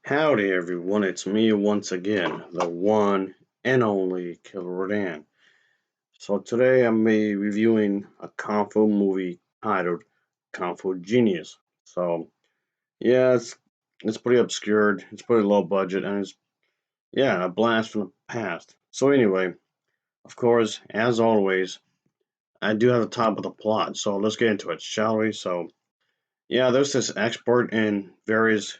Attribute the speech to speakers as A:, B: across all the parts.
A: Howdy everyone, it's me once again, the one and only Killer Rodan. So today I'm be reviewing a Kung Fu movie titled Kung Fu Genius. So yeah, it's pretty obscured, it's pretty low budget, and it's a blast from the past. So anyway, of course, as always, I do have the top of the plot, so let's get into it, shall we? So yeah, there's this expert in various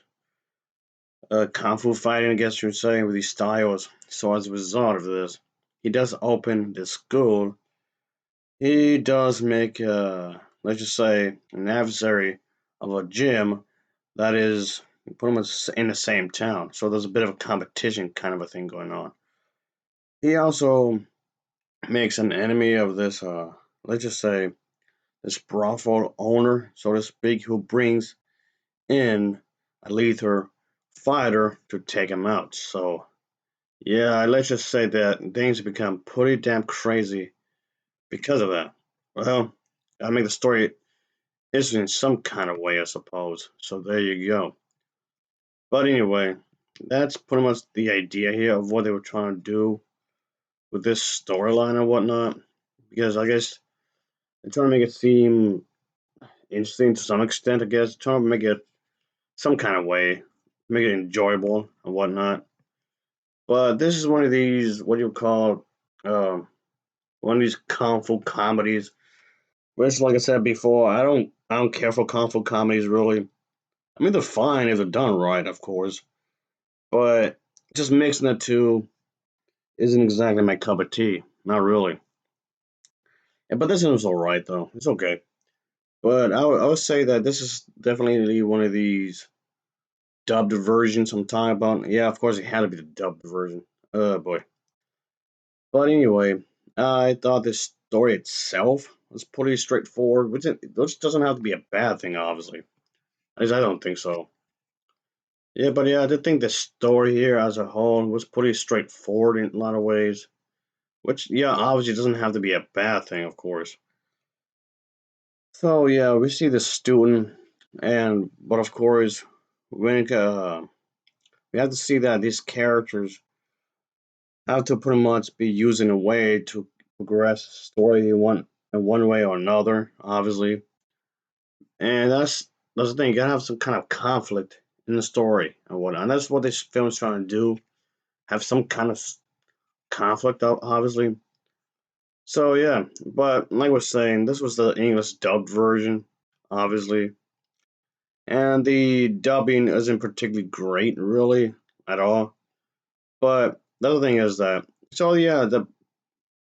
A: kung fu fighting, I guess you would say, with these styles. So as a result of this, he does open this school. He does make, let's just say, an adversary of a gym that is pretty much in the same town. So there's a bit of a competition kind of a thing going on. He also makes an enemy of this, let's just say, this brothel owner, so to speak, who brings in a lethal fighter to take him out. So yeah, let's just say that things become pretty damn crazy because of that. Well, I mean, the story is in some kind of way, I suppose. So there you go. But anyway, that's pretty much the idea here of what they were trying to do with this storyline and whatnot. Because I guess they're trying to make it seem interesting to some extent, I guess. Trying to make it some kind of way, make it enjoyable and whatnot. But this is one of these, what do you call, um, one of these kung fu comedies. Which, like I said before, I don't care for kung fu comedies really. I mean, they're fine if they're done right, of course, but just mixing the two isn't exactly my cup of tea. Not really. Yeah, but this one's all right though. It's okay. But I would say that this is definitely one of these dubbed versions I'm talking about. Yeah, of course it had to be the dubbed version. Oh boy. But anyway, I thought this story itself was pretty straightforward, which doesn't have to be a bad thing, obviously. At least I don't think so. Yeah, but yeah, I did think the story here as a whole was pretty straightforward in a lot of ways. Which, yeah, obviously doesn't have to be a bad thing, of course. So yeah, we see the student, but of course, when we have to see that these characters have to pretty much be used in a way to progress the story in one way or another, obviously. And that's the thing. You gotta have some kind of conflict in the story and whatnot. And that's what this film is trying to do. Have some kind of conflict, obviously. So yeah, but like I was saying, this was the English dubbed version, obviously, and the dubbing isn't particularly great, really, at all. But the other thing is that, so yeah, the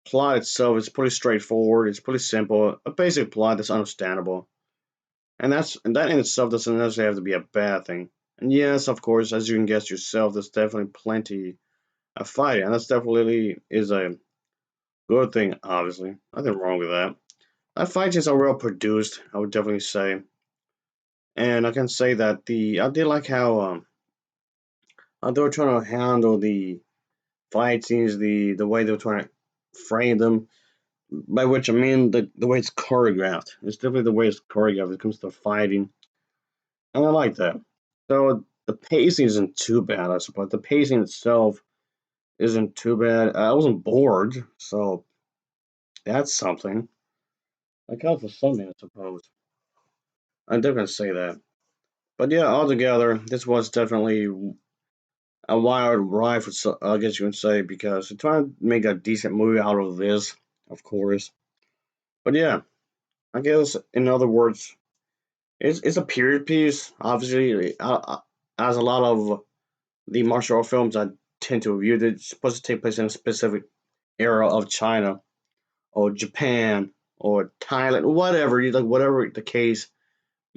A: plot itself is pretty straightforward. It's pretty simple, a basic plot that's understandable, and that in itself doesn't necessarily have to be a bad thing. And yes, of course, as you can guess yourself, there's definitely plenty of fighting, and that's definitely is a good thing. Obviously, nothing wrong with that. Fight scenes are well produced, I would definitely say, and I can say that I did like how they were trying to handle the fight scenes, the way they were trying to frame them. By which I mean the way it's choreographed. It's definitely the way it's choreographed when it comes to fighting, and I like that. So the pacing isn't too bad, I suppose. The pacing itself isn't too bad. I wasn't bored, so that's something. I count for something, I suppose. I definitely say that. But yeah, altogether, this was definitely a wild ride, for I guess you can say, because they're trying to make a decent movie out of this, of course. But yeah, I guess in other words, it's a period piece. Obviously, as a lot of the martial art films I tend to review, they're supposed to take place in a specific era of China or Japan or Thailand, whatever like whatever the case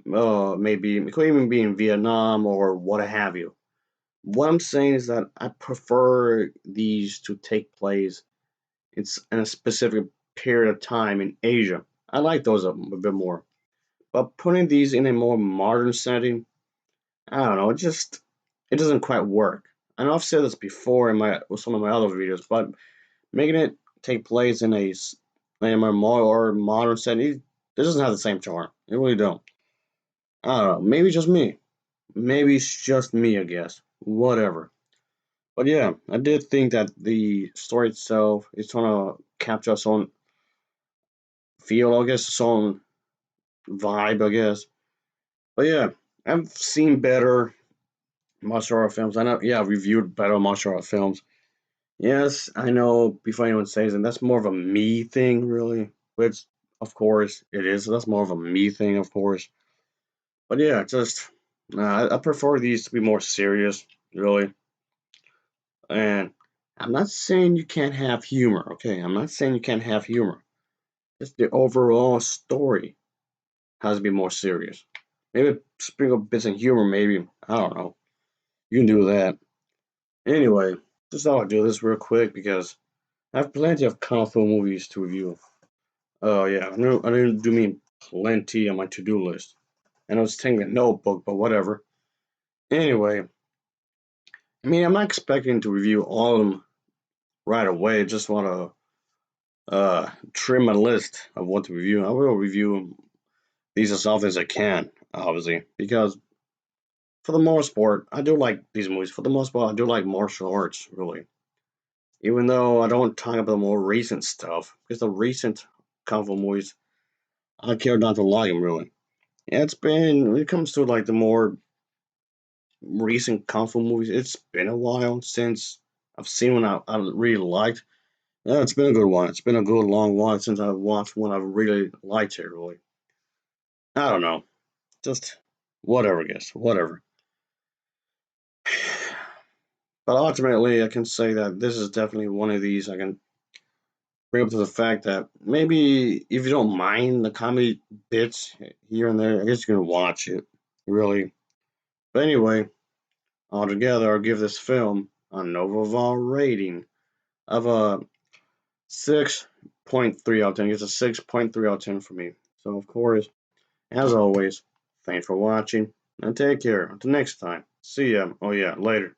A: maybe. It could even be in Vietnam or what have you. What I'm saying is that I prefer these to take place in a specific period of time in Asia. I like those a bit more. But putting these in a more modern setting, I don't know, it doesn't quite work. I know I've said this before in my with some of my other videos, but making it take place in a more modern setting, it doesn't have the same charm. It really don't. I don't know. Maybe it's just me. Maybe it's just me, I guess. whatever. But yeah, I did think that the story itself is trying to capture its own feel, I guess, its own vibe, I guess. But yeah, I've seen better martial art films. I know, yeah, I've reviewed better martial art films. Yes, I know. Before anyone says it, that's more of a me thing, really. Which, of course, it is. That's more of a me thing, of course. But yeah, just I prefer these to be more serious, really. And I'm not saying you can't have humor, okay? I'm not saying you can't have humor. Just the overall story has to be more serious. Maybe sprinkle bits of humor, maybe. I don't know. You can do that. Anyway, just thought I'd do this real quick because I have plenty of kung fu movies to review. Oh yeah, I didn't do mean plenty on my to-do list. I know it's taking a notebook, but whatever. Anyway, I mean, I'm not expecting to review all of them right away. Just want to trim my list of what to review. I will review these as often as I can, obviously, because for the most part, I do like these movies. For the most part, I do like martial arts, really. Even though I don't talk about the more recent stuff, because the recent kung fu movies, I care not to like them, really. Yeah, it's been, when it comes to like the more recent kung fu movies, it's been a while since I've seen one I really liked. Yeah, it's been a good one. It's been a good long while since I've watched one I've really liked it, really. I don't know. Just whatever, I guess. Whatever. But ultimately, I can say that this is definitely one of these I can bring up to the fact that maybe if you don't mind the comedy bits here and there, I guess you can watch it, really. But anyway, altogether, I'll give this film a Novaval rating of a 6.3 out of 10. It's a 6.3 out of 10 for me. So, of course, as always, thanks for watching and take care. Until next time. See ya. Oh, yeah, later.